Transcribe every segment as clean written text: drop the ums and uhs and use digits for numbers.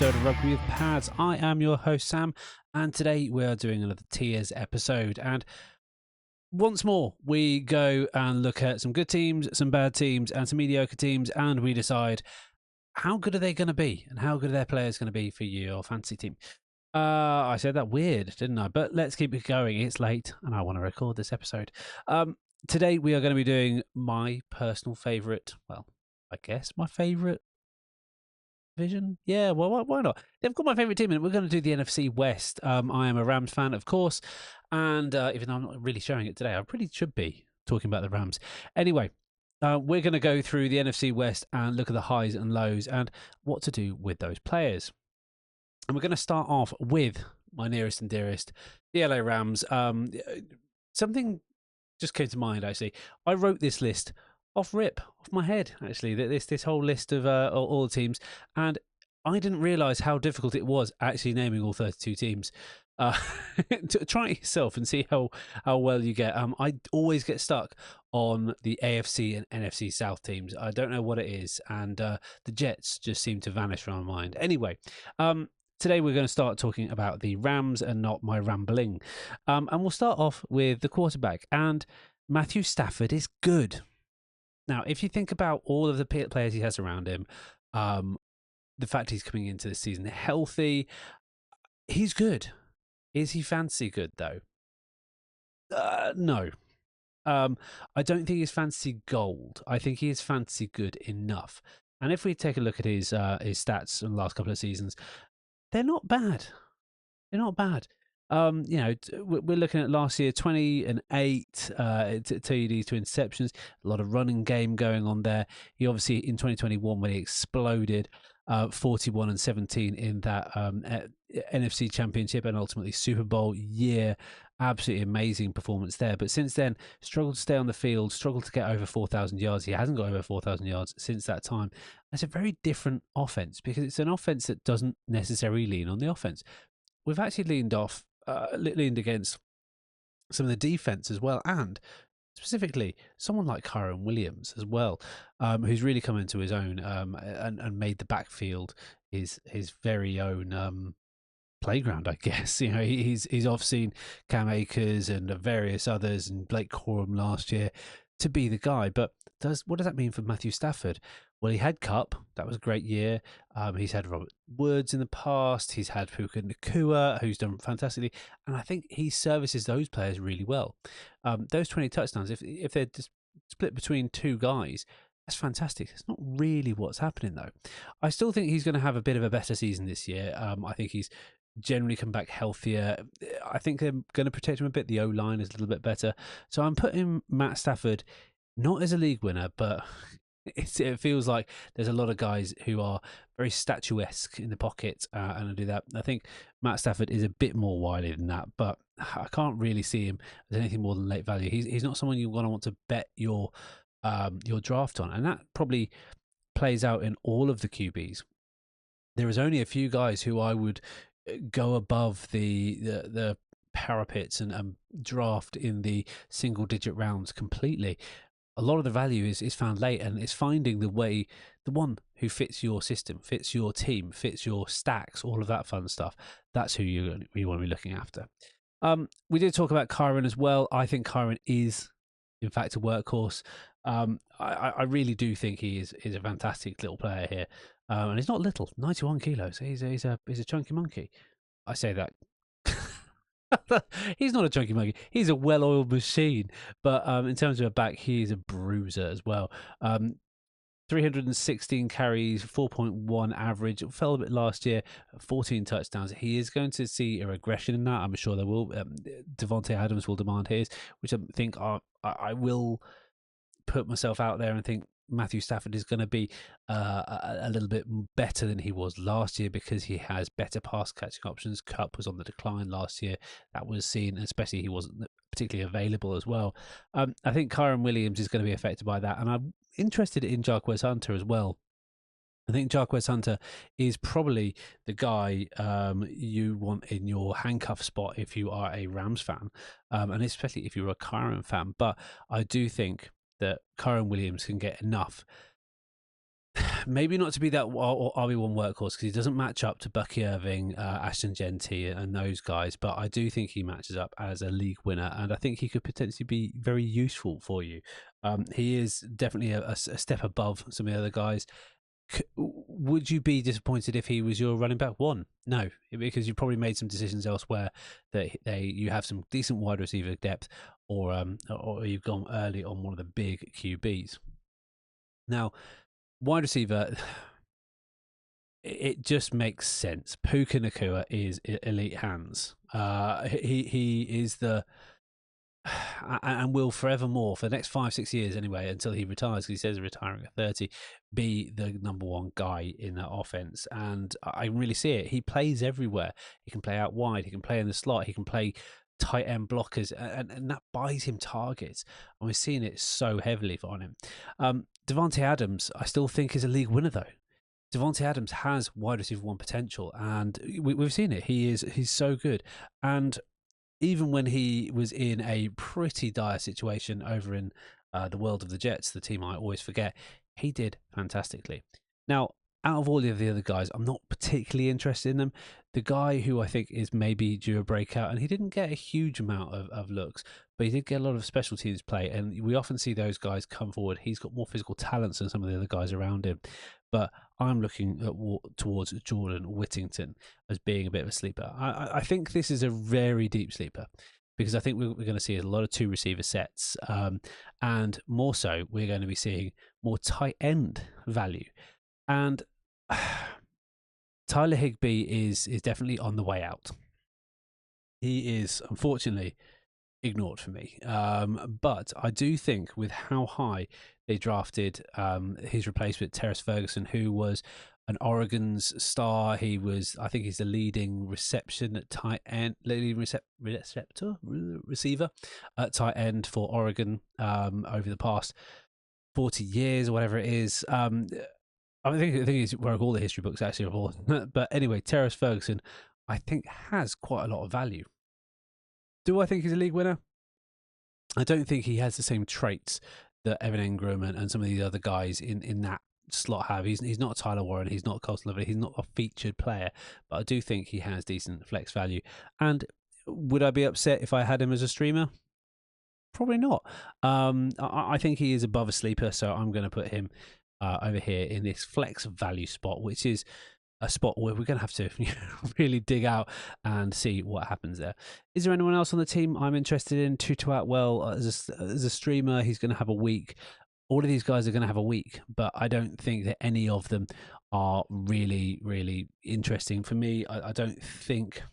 episode of Rugby with Pads. I am your host, Sam, and today we are doing another tiers episode. And once more, we go and look at some good teams, some bad teams, and some mediocre teams, and we decide how good are they going to be and how good are their players going to be for your fantasy team. I said that weird, didn't I? But let's keep it going. It's late, and I want to record this episode. Today, we are going to be doing my personal favourite, well, I guess my favourite division. Yeah, well, why not? They've got my favourite team, and we're going to do the NFC West. I am a Rams fan, of course, and even though I'm not really showing it today, I really should be talking about the Rams. Anyway, we're going to go through the NFC West and look at the highs and lows and what to do with those players. And we're going to start off with my nearest and dearest, the LA Rams. Something just came to mind, actually. I wrote this list off my head, actually, this whole list of all the teams, and I didn't realise how difficult it was actually naming all 32 teams. Try it yourself and see how well you get. I always get stuck on the AFC and NFC South teams. I don't know what it is, and the Jets just seem to vanish from my mind. Anyway, today we're going to start talking about the Rams and not my rambling. And we'll start off with the quarterback, and Matthew Stafford is good. Now, if you think about all of the players he has around him, the fact he's coming into the season healthy, he's good. Is he fantasy good, though? No. I don't think he's fantasy gold. I think he is fantasy good enough. And if we take a look at his stats in the last couple of seasons, they're not bad. They're not bad. We're looking at last year, 20 and 8 TDs to interceptions, a lot of running game going on there. He obviously, in 2021, when he exploded, 41 and 17 in that NFC Championship and ultimately Super Bowl year. Absolutely amazing performance there. But since then, struggled to stay on the field, struggled to get over 4,000 yards. He hasn't got over 4,000 yards since that time. It's a very different offense because it's an offense that doesn't necessarily lean on the offense. We've actually leaned against some of the defense as well, and specifically someone like Kyron Williams as well, who's really come into his own and made the backfield his very own playground, I guess. You know, he's off seen Cam Akers and various others and Blake Corum last year to be the guy. But what does that mean for Matthew Stafford? Well, he had Cup. That was a great year. He's had Robert Woods in the past. He's had Puka Nacua, who's done fantastically. And I think he services those players really well. Those 20 touchdowns, if they're just split between two guys, that's fantastic. It's not really what's happening, though. I still think he's going to have a bit of a better season this year. I think he's generally come back healthier. I think they're going to protect him a bit. The O-line is a little bit better. So I'm putting Matt Stafford not as a league winner, but it feels like there's a lot of guys who are very statuesque in the pocket and I do that. I think Matt Stafford is a bit more wily than that, but I can't really see him as anything more than late value. He's not someone you're going to want to bet your draft on, and that probably plays out in all of the QBs. There is only a few guys who I would go above the parapets and draft in the single digit rounds completely. A lot of the value is found late, and it's finding the one who fits your system, fits your team, fits your stacks, all of that fun stuff. That's who you want to be looking after. We did talk about Kyron as well. I think Kyron is, in fact, a workhorse. I really do think he is a fantastic little player here. And he's not little, 91 kilos. He's a chunky monkey. I say that. He's not a chunky monkey. He's a well-oiled machine. But in terms of a back, he is a bruiser as well. 316 carries, 4.1 average. It fell a bit last year, 14 touchdowns. He is going to see a regression in that. I'm sure there will. Devontae Adams will demand his, which I think I will put myself out there and think Matthew Stafford is going to be a little bit better than he was last year because he has better pass catching options. Cup was on the decline last year. That was seen, especially he wasn't particularly available as well. I think Kyron Williams is going to be affected by that, and I'm interested in Jarquez Hunter as well. I think Jarquez Hunter is probably the guy you want in your handcuff spot if you are a Rams fan, and especially if you're a Kyron fan. But I do think that Kyron Williams can get enough maybe not to be that RB1 workhorse because he doesn't match up to Bucky Irving, Ashton Genty, and those guys. But I do think he matches up as a league winner, and I think he could potentially be very useful for you. He is definitely a step above some of the other guys. Would you be disappointed if he was your running back one? No, because you probably made some decisions elsewhere that you have some decent wide receiver depth, or you've gone early on one of the big QBs. Now, wide receiver, it just makes sense. Puka Nakua is elite hands. He is the and will forevermore for the next 5-6 years anyway until he retires, because he says retiring at 30, be the number one guy in that offense. And I really see it. He plays everywhere. He can play out wide, he can play in the slot, he can play tight end blockers, and that buys him targets, and we're seeing it so heavily on him. Devontae Adams, I still think, is a league winner though. Devontae Adams has wide receiver one potential, and we've seen it. He's so good. And even when he was in a pretty dire situation over in the world of the Jets, the team I always forget, he did fantastically. Now, out of all of the other guys, I'm not particularly interested in them. The guy who I think is maybe due a breakout, and he didn't get a huge amount of looks, but he did get a lot of special teams play, and we often see those guys come forward. He's got more physical talents than some of the other guys around him. But I'm looking towards Jordan Whittington as being a bit of a sleeper. I think this is a very deep sleeper, because I think we're going to see a lot of two receiver sets, and more so, we're going to be seeing more tight end value. And Tyler Higbee is definitely on the way out. He is, unfortunately, ignored for me. But I do think with how high they drafted his replacement, Terrace Ferguson, who was an Oregon's star. He was, I think he's the leading reception at tight end, leading receiver at tight end for Oregon over the past 40 years or whatever it is. I think it's where all the history books actually are all. But anyway, Terrace Ferguson, I think, has quite a lot of value. Do I think he's a league winner? I don't think he has the same traits that Evan Engram and some of these other guys in that slot have. He's not Tyler Warren, he's not Colson Lovely, he's not a featured player, but I do think he has decent flex value. And would I be upset if I had him as a streamer? Probably not. I think he is above a sleeper, so I'm going to put him over here in this flex value spot, which is a spot where we're going to have to really dig out and see what happens there. Is there anyone else on the team I'm interested in? Tutu Atwell, as a streamer, he's going to have a week. All of these guys are going to have a week, but I don't think that any of them are really, really interesting for me. I don't think...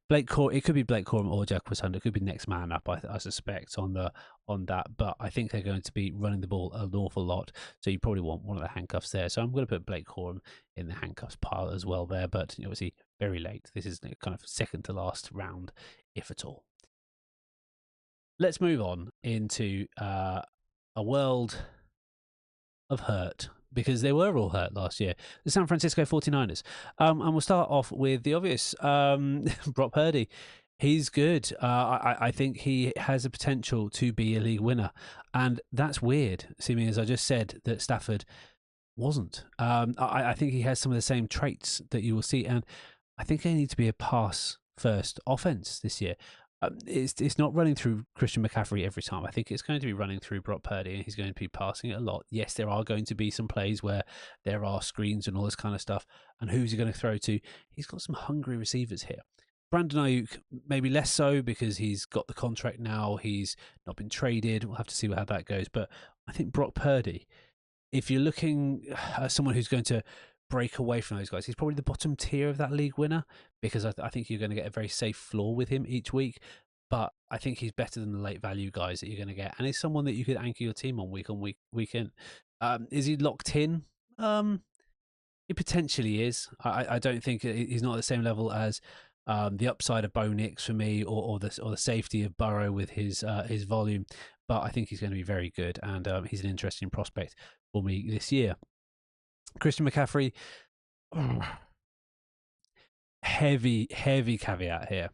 Blake Corum, it could be Blake Corum or Jack Hunter. It could be next man up, I suspect, on that. But I think they're going to be running the ball an awful lot. So you probably want one of the handcuffs there. So I'm going to put Blake Corum in the handcuffs pile as well there. But obviously, very late. This is kind of second to last round, if at all. Let's move on into a world of hurt, because they were all hurt last year. The San Francisco 49ers. And we'll start off with the obvious. Brock Purdy. He's good. I think he has the potential to be a league winner. And that's weird, seeming as I just said that Stafford wasn't. I think he has some of the same traits that you will see. And I think they need to be a pass-first offense this year. It's not running through Christian McCaffrey every time. I think it's going to be running through Brock Purdy, and he's going to be passing it a lot. Yes, there are going to be some plays where there are screens and all this kind of stuff. And who's he going to throw to? He's got some hungry receivers here. Brandon Ayuk, maybe less so because he's got the contract now. He's not been traded. We'll have to see how that goes. But I think Brock Purdy, if you're looking at someone who's going to break away from those guys, he's probably the bottom tier of that league winner, because I think you're going to get a very safe floor with him each week. But I think he's better than the late value guys that you're going to get, and he's someone that you could anchor your team on week in. Is he locked in? He potentially is. I don't think he's not at the same level as the upside of Bo Nix for me, or the safety of Burrow with his volume. But I think he's going to be very good, and he's an interesting prospect for me this year. Christian McCaffrey, heavy caveat here.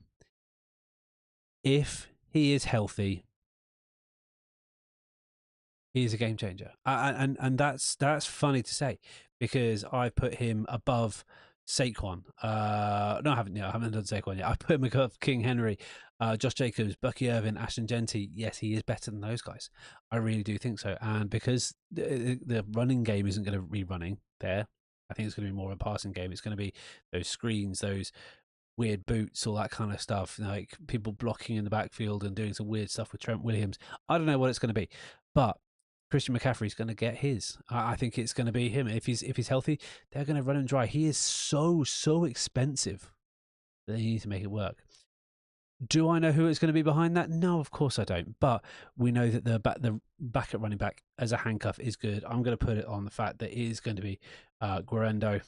If he is healthy, He is a game changer, and that's funny to say because I put him above Saquon. No, I haven't. Yeah, I haven't done Saquon yet. I put him above King Henry, Josh Jacobs, Bucky Irvin, Ashton Genty. Yes, he is better than those guys. I really do think so. And because the running game isn't going to be running there, I think it's going to be more of a passing game. It's going to be those screens, those weird boots, all that kind of stuff, like people blocking in the backfield and doing some weird stuff with Trent Williams. I don't know what it's going to be, but Christian McCaffrey's going to get his. I think it's going to be him. If he's healthy, they're going to run him dry. He is so expensive that they need to make it work. Do I know who it's going to be behind that? No, of course I don't. But we know that the back at running back as a handcuff is good. I'm going to put it on the fact that it is going to be Guerrero.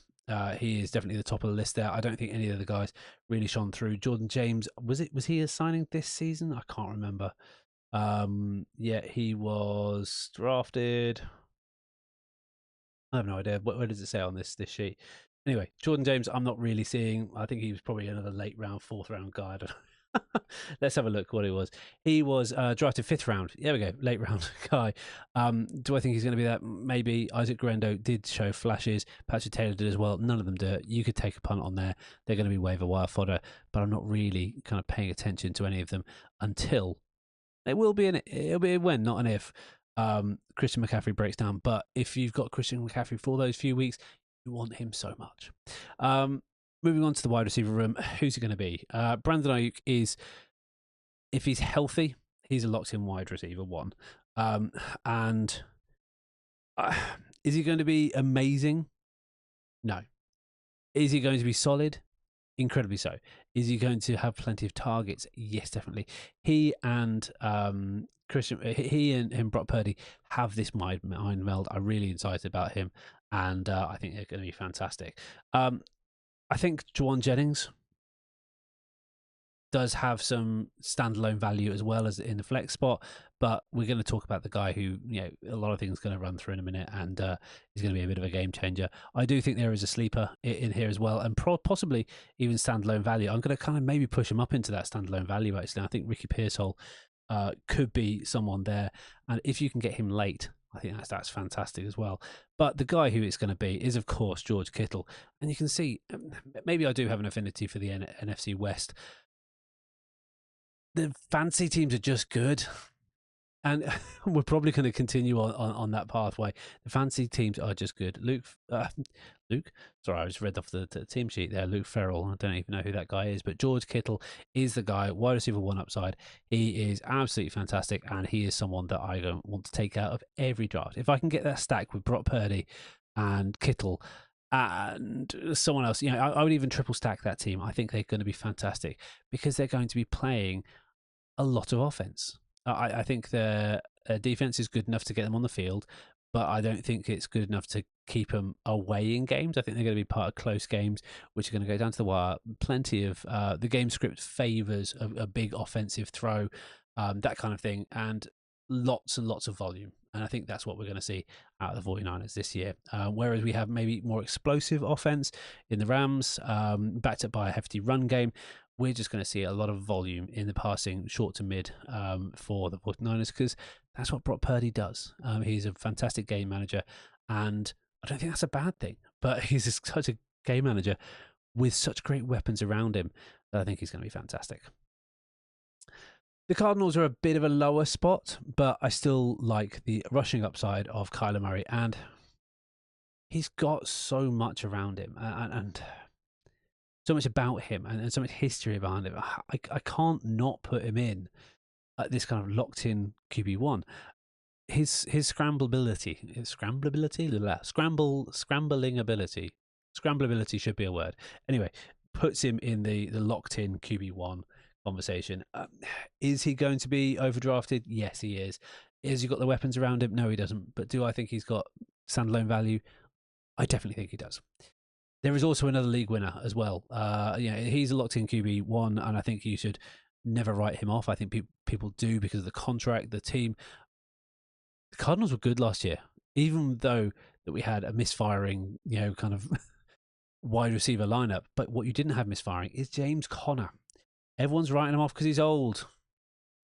He is definitely the top of the list there. I don't think any of the guys really shone through. Jordan James, was he a signing this season? I can't remember. Yeah, he was drafted. I have no idea. Where does it say on this sheet? Anyway, Jordan James, I'm not really seeing. I think he was probably another late round, fourth round guy. I don't know. Let's have a look what he was. He was drafted fifth round. There we go, late round guy. Do I think he's going to be that? Maybe. Isaac Guerrero did show flashes. Patrick Taylor did as well. None of them do. You could take a punt on there. They're going to be waiver wire fodder, but I'm not really kind of paying attention to any of them until it will be it'll be a when, not an if. Christian McCaffrey breaks down. But if you've got Christian McCaffrey for those few weeks, you want him so much. Moving on to the wide receiver room, who's he going to be? Brandon Ayuk is, if he's healthy, he's a locked-in wide receiver one. And is he going to be amazing? No. Is he going to be solid? Incredibly so. Is he going to have plenty of targets? Yes, definitely. He and Brock Purdy have this mind meld. I'm really excited about him, and I think they're going to be fantastic. I think Juwan Jennings does have some standalone value as well as in the flex spot, but we're going to talk about the guy who, a lot of things going to run through in a minute, and he's going to be a bit of a game changer. I do think there is a sleeper in here as well, and possibly even standalone value. I'm going to kind of maybe push him up into that standalone value, actually. I think Ricky Pearsall could be someone there, and if you can get him late, I think that's fantastic as well. But the guy who it's going to be is, of course, George Kittle. And you can see, maybe I do have an affinity for the NFC West. The fancy teams are just good. And we're probably going to continue on that pathway. The fancy teams are just good. Luke, sorry, I just read off the team sheet there. Luke Farrell, I don't even know who that guy is, but George Kittle is the guy, wide receiver one upside. He is absolutely fantastic, and he is someone that I want to take out of every draft. If I can get that stack with Brock Purdy and Kittle and someone else, I would even triple stack that team. I think they're going to be fantastic because they're going to be playing a lot of offense. I think their defense is good enough to get them on the field, but I don't think it's good enough to keep them away in games. I think they're going to be part of close games, which are going to go down to the wire. Plenty of the game script favors a big offensive throw, that kind of thing, and lots of volume. And I think that's what we're going to see out of the 49ers this year. Whereas we have maybe more explosive offense in the Rams, backed up by a hefty run game, we're just going to see a lot of volume in the passing short to mid for the 49ers because that's what Brock Purdy does. He's a fantastic game manager, and I don't think that's a bad thing, but he's such a game manager with such great weapons around him that I think he's going to be fantastic. The Cardinals are a bit of a lower spot, but I still like the rushing upside of Kyler Murray, and he's got so much around him and so much about him and so much history behind him. I can't not put him in at this kind of locked-in QB1. His scramblability should be a word. Anyway, puts him in the locked-in QB1 conversation. Is he going to be overdrafted? Yes, he is. Has he got the weapons around him? No, he doesn't. But do I think he's got standalone value? I definitely think he does. There is also another league winner as well. He's a locked-in QB1, and I think you should never write him off. I think people do because of the contract, the team. The Cardinals were good last year, even though that we had a misfiring, kind of wide receiver lineup. But what you didn't have misfiring is James Conner. Everyone's writing him off because he's old.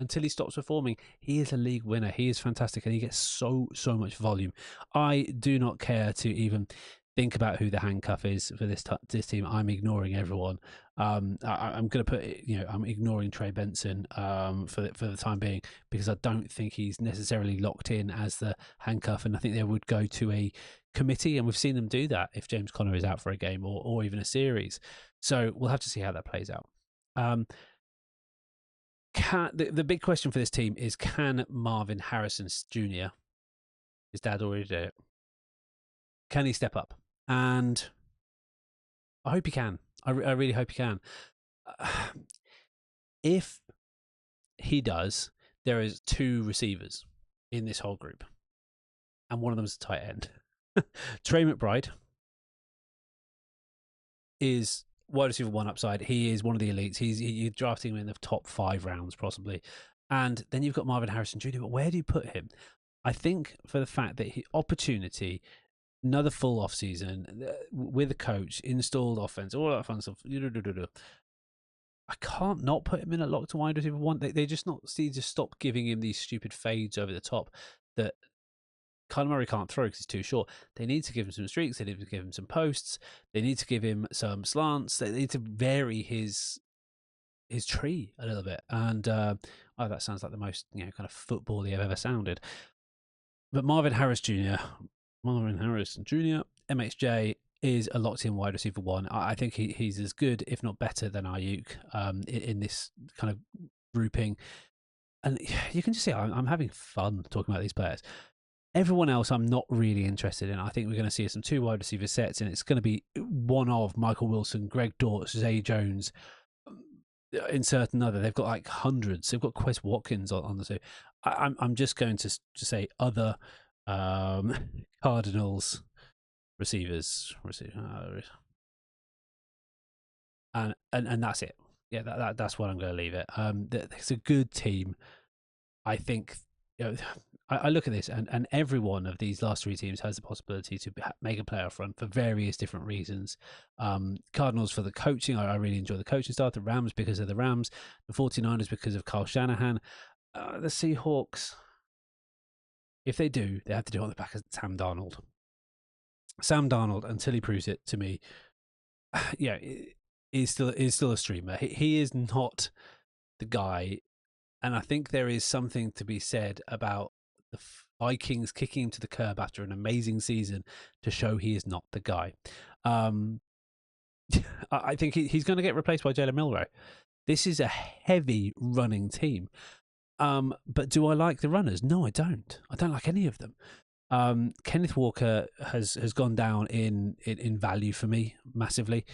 until he stops performing, he is a league winner. He is fantastic, and he gets so much volume. I do not care to even think about who the handcuff is for this team. I'm ignoring everyone. I'm going to put, I'm ignoring Trey Benson for the time being, because I don't think he's necessarily locked in as the handcuff, and I think they would go to a committee, and we've seen them do that if James Conner is out for a game or even a series. So we'll have to see how that plays out. The big question for this team is, can Marvin Harrison Jr., his dad already did it, can he step up? And I hope he can. I really hope he can. If he does, there is 2 receivers in this whole group, and one of them is a tight end. Trey McBride is wide receiver 1 upside. He is one of the elites. You're drafting him in the top 5 rounds, possibly. And then you've got Marvin Harrison Jr., but where do you put him? I think for the fact that opportunity, another full off season with a coach, installed offense, all that fun stuff. I can't not put him in at lock to wide receiver 1. They just stop giving him these stupid fades over the top that Kyler Murray can't throw because he's too short. They need to give him some streaks. They need to give him some posts. They need to give him some slants. They need to vary his tree a little bit. And that sounds like the most kind of football-y I've ever sounded. But Marvin Harrison Jr., MXJ, is a locked-in wide receiver 1. I think he's as good, if not better, than Ayuk in this kind of grouping. And you can just see I'm having fun talking about these players. Everyone else I'm not really interested in. I think we're going to see some 2 wide receiver sets, and it's going to be one of Michael Wilson, Greg Dortch, Zay Jones, insert another. They've got like hundreds. They've got Quez Watkins on the 2. I'm just going to say other Cardinals receivers, and that's it. Yeah, that's what I'm going to leave it. It's a good team. I think, I look at this, and every one of these last 3 teams has the possibility to make a playoff run for various different reasons. Cardinals for the coaching. I really enjoy the coaching staff. The Rams because of the Rams. The 49ers because of Kyle Shanahan. The Seahawks, if they do, they have to do it on the back of Sam Darnold. Sam Darnold, until he proves it to me, is still a streamer. He is not the guy, and I think there is something to be said about the Vikings kicking him to the curb after an amazing season to show he is not the guy. I think he's going to get replaced by Jalen Milroe. This is a heavy running team. But do I like the runners? No, I don't. I don't like any of them. Kenneth Walker has gone down in value for me massively.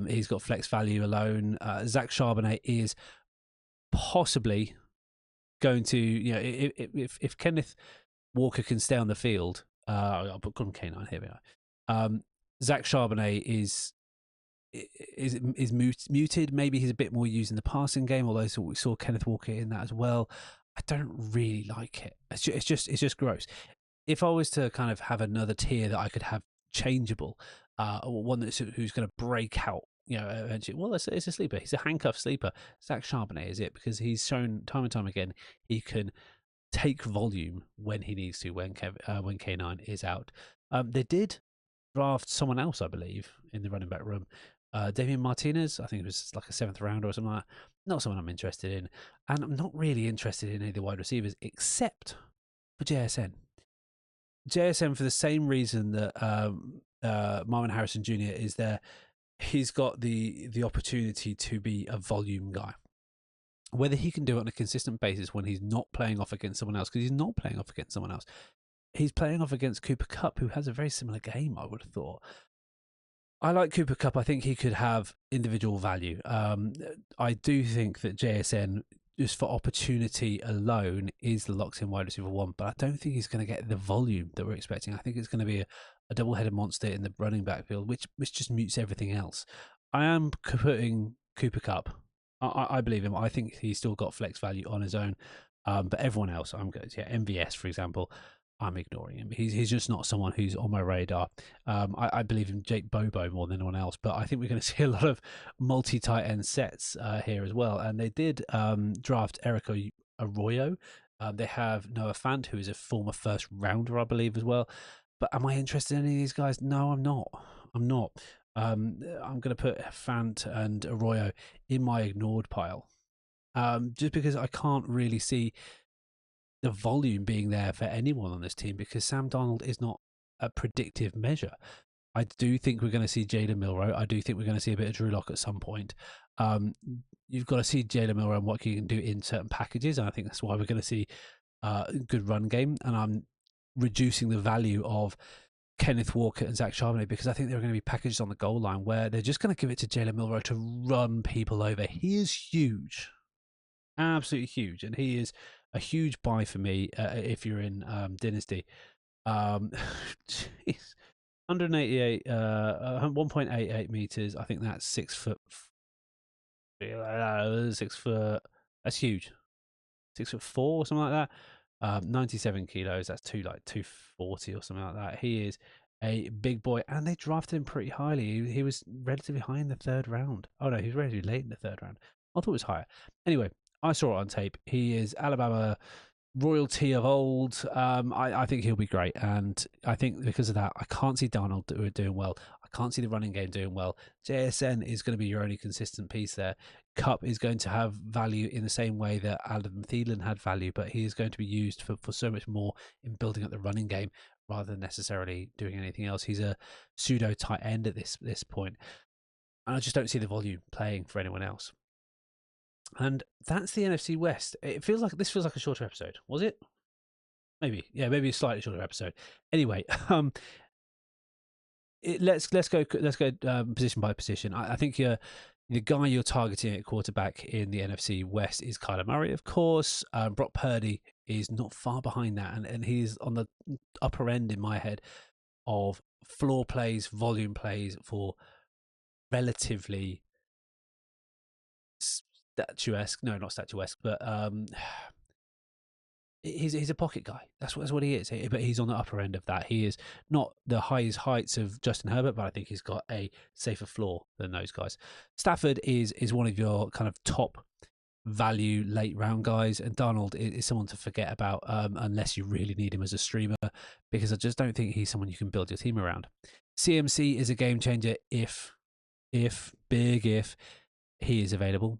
He's got flex value alone. Zach Charbonnet is possibly going to, if Kenneth Walker can stay on the field, I'll put K9 here. We are. Zach Charbonnet is muted. Maybe he's a bit more used in the passing game, although we saw Kenneth Walker in that as well. I don't really like it. It's just gross. If I was to kind of have another tier that I could have changeable, one who's going to break out, eventually, well, it's a sleeper. He's a handcuff sleeper. Zach Charbonnet is it, because he's shown time and time again he can take volume when he needs to, when K9 is out. They did draft someone else, I believe, in the running back room. Damian Martinez, I think it was like a 7th rounder or something like that. Not someone I'm interested in. And I'm not really interested in any of the wide receivers except for JSN. JSN, for the same reason that Marvin Harrison Jr. is there. He's got the opportunity to be a volume guy. Whether he can do it on a consistent basis when he's not playing off against someone else, because he's not playing off against someone else. He's playing off against Cooper Kupp, who has a very similar game, I would have thought. I like Cooper Kupp. I think he could have individual value. I do think that JSN, just for opportunity alone, is the locked-in wide receiver 1, but I don't think he's going to get the volume that we're expecting. I think it's going to be a double-headed monster in the running back field, which just mutes everything else. I am putting Cooper Kupp. I believe him. I think he's still got flex value on his own. But everyone else, I'm going to, MVS, for example, I'm ignoring him. He's just not someone who's on my radar. I believe in Jake Bobo more than anyone else, but I think we're going to see a lot of multi-tight end sets here as well. And they did draft Eric Arroyo. They have Noah Fant, who is a former first rounder, I believe, as well. But am I interested in any of these guys? No, I'm not. I'm not. I'm going to put Fant and Arroyo in my ignored pile, just because I can't really see the volume being there for anyone on this team, because Sam Darnold is not a predictive measure. I do think we're going to see Jalen Milroe. I do think we're going to see a bit of Drew Lock at some point. You've got to see Jalen Milroe and what he can do in certain packages, and I think that's why we're going to see a good run game. And I'm reducing the value of Kenneth Walker and Zach Charbonnet, because I think they're going to be packaged on the goal line where they're just going to give it to Jalen Milroe to run people over. He is huge, absolutely huge, and he is a huge buy for me if you're in Dynasty. Jeez. 188, 1.88 meters. I think that's 6 foot. 6 foot. That's huge. 6'4" or something like that. 97 kilos. That's 240 or something like that. He is a big boy, and they drafted him pretty highly. He was relatively high in the third round. Oh no, he was relatively late in the third round. I thought it was higher. Anyway, I saw it on tape. He is Alabama royalty of old. I think he'll be great, and I think because of that, I can't see Darnold doing well. I can't see the running game doing well. JSN is going to be your only consistent piece there. Cup is going to have value in the same way that Adam Thielen had value, but he is going to be used for so much more in building up the running game rather than necessarily doing anything else. He's a pseudo tight end at this point, and I just don't see the volume playing for anyone else. And that's the NFC West. It feels like this feels like a shorter episode. Was it? Maybe, yeah, maybe a slightly shorter episode. Anyway, let's go position by position. I think the guy you're targeting at quarterback in the NFC West is Kyler Murray, of course. Brock Purdy is not far behind that, and he's on the upper end in my head of floor plays, volume plays for relatively statuesque. No, not statuesque, but he's a pocket guy. That's what he is. But he's on the upper end of that. He is not the highest heights of Justin Herbert, but I think he's got a safer floor than those guys. Stafford is one of your kind of top value late round guys, and Darnold is someone to forget about unless you really need him as a streamer, because I just don't think he's someone you can build your team around. CMC is a game changer if he is available.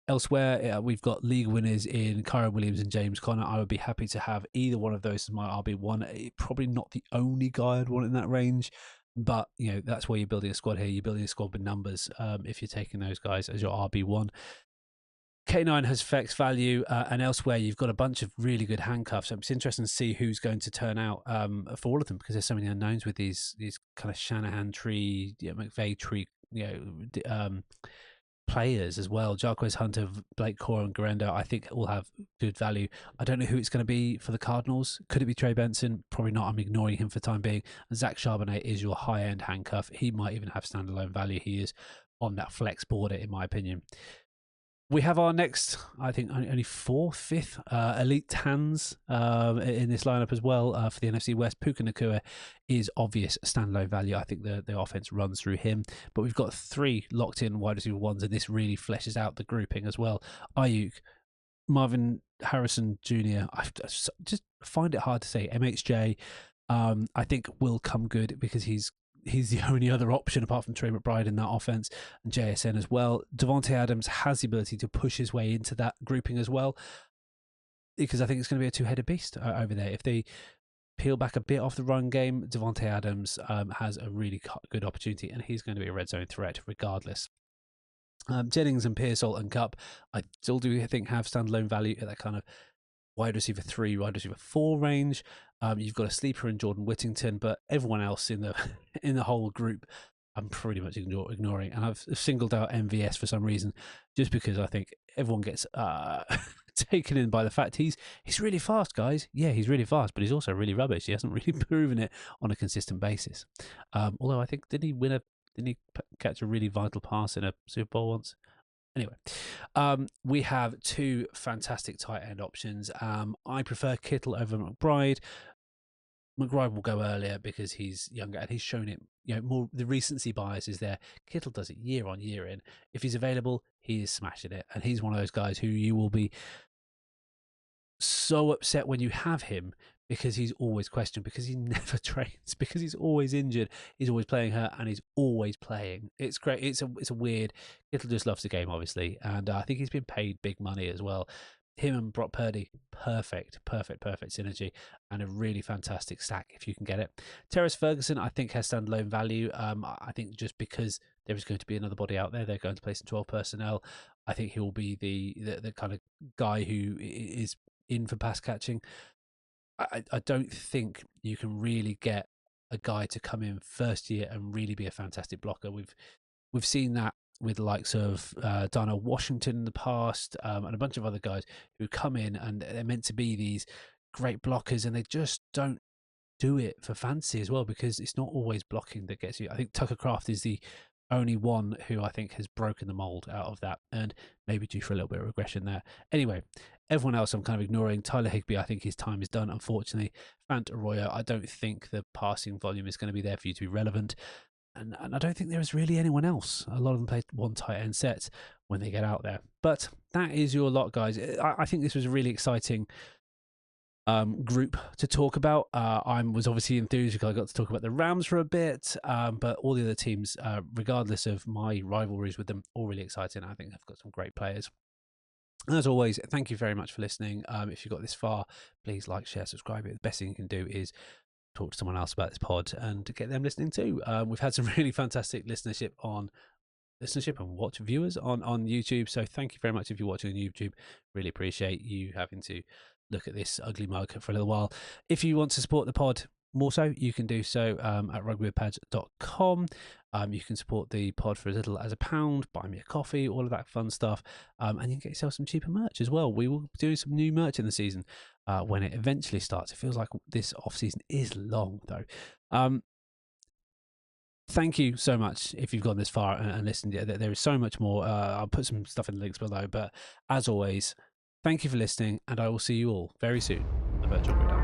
Elsewhere, we've got league winners in Kyron Williams and James Conner. I would be happy to have either one of those as my RB1. Probably not the only guy I'd want in that range, but that's where you're building a squad here. You're building a squad with numbers if you're taking those guys as your RB1. K9 has flex value, and elsewhere you've got a bunch of really good handcuffs. So it's interesting to see who's going to turn out for all of them, because there's so many unknowns with these kind of Shanahan tree, McVay tree, players as well. Jarquez Hunter, Blake Core, and Garendo, I think will have good value. I don't know who it's going to be for the Cardinals. Could it be Trey Benson? Probably not. I'm ignoring him for the time being. And Zach Charbonnet is your high-end handcuff. He might even have standalone value. He is on that flex border, in my opinion. We have our next, I think, only fifth elite hands in this lineup as well for the NFC West. Puka Nacua is obvious standalone value. I think the offense runs through him. But we've got 3 locked-in wide receiver ones, and this really fleshes out the grouping as well. Ayuk, Marvin Harrison Jr., I just find it hard to say. MHJ, I think will come good because he's the only other option apart from Trey McBride in that offense, and JSN as well. Devontae Adams has the ability to push his way into that grouping as well, because I think it's going to be a two-headed beast over there. If they peel back a bit off the run game, Devontae Adams has a really good opportunity, and he's going to be a red zone threat regardless. Jennings and Pearsall and Cup, I still do think have standalone value at that kind of wide receiver 3, wide receiver 4 range. You've got a sleeper in Jordan Whittington, but everyone else in the whole group, I'm pretty much ignoring. And I've singled out MVS for some reason, just because I think everyone gets taken in by the fact he's really fast, guys. Yeah, he's really fast, but he's also really rubbish. He hasn't really proven it on a consistent basis. Although I think didn't he catch a really vital pass in a Super Bowl once? Anyway, we have 2 fantastic tight end options. I prefer Kittle over McBride. McBride will go earlier because he's younger and he's shown it. More the recency bias is there. Kittle does it year on year in. If he's available, he is smashing it, and he's one of those guys who you will be so upset when you have him because he's always questioned, because he never trains, because he's always injured, he's always playing hurt, and he's always playing. It's great. It's a weird. Kittle just loves the game, obviously, and I think he's been paid big money as well. Him and Brock Purdy, perfect synergy, and a really fantastic stack if you can get it. Terrace Ferguson, I think, has standalone value. I think just because there is going to be another body out there, they're going to play some 12 personnel. I think he'll be the kind of guy who is in for pass catching. I don't think you can really get a guy to come in first year and really be a fantastic blocker. We've seen that with the likes of Darnell Washington in the past, and a bunch of other guys who come in and they're meant to be these great blockers, and they just don't do it for fantasy as well, because it's not always blocking that gets you. I think Tucker Kraft is the only one who I think has broken the mold out of that, and maybe due for a little bit of regression there. Anyway, everyone else I'm kind of ignoring. Tyler Higbee, I think his time is done, unfortunately. Fant Arroyo, I don't think the passing volume is going to be there for you to be relevant. And I don't think there is really anyone else. A lot of them play one tight end sets when they get out there. But that is your lot, guys. I think this was a really exciting group to talk about. I was obviously enthused because I got to talk about the Rams for a bit, but all the other teams, regardless of my rivalries with them, all really exciting. I think I've got some great players. And as always, thank you very much for listening. If you got this far, please like, share, subscribe. The best thing you can do is talk to someone else about this pod and get them listening too. We've had some really fantastic listenership and watch viewers on YouTube. So thank you very much if you're watching on YouTube. Really appreciate you having to look at this ugly mug for a little while. If you want to support the pod more so, you can do so at rugbywithpads.com. You can support the pod for as little as £1, buy me a coffee, all of that fun stuff. And you can get yourself some cheaper merch as well. We will be doing some new merch in the season when it eventually starts. It feels like this off season is long though. Thank you so much if you've gone this far and listened. There is so much more. I'll put some stuff in the links below. But as always, thank you for listening, and I will see you all very soon on the Virtual Gridiron.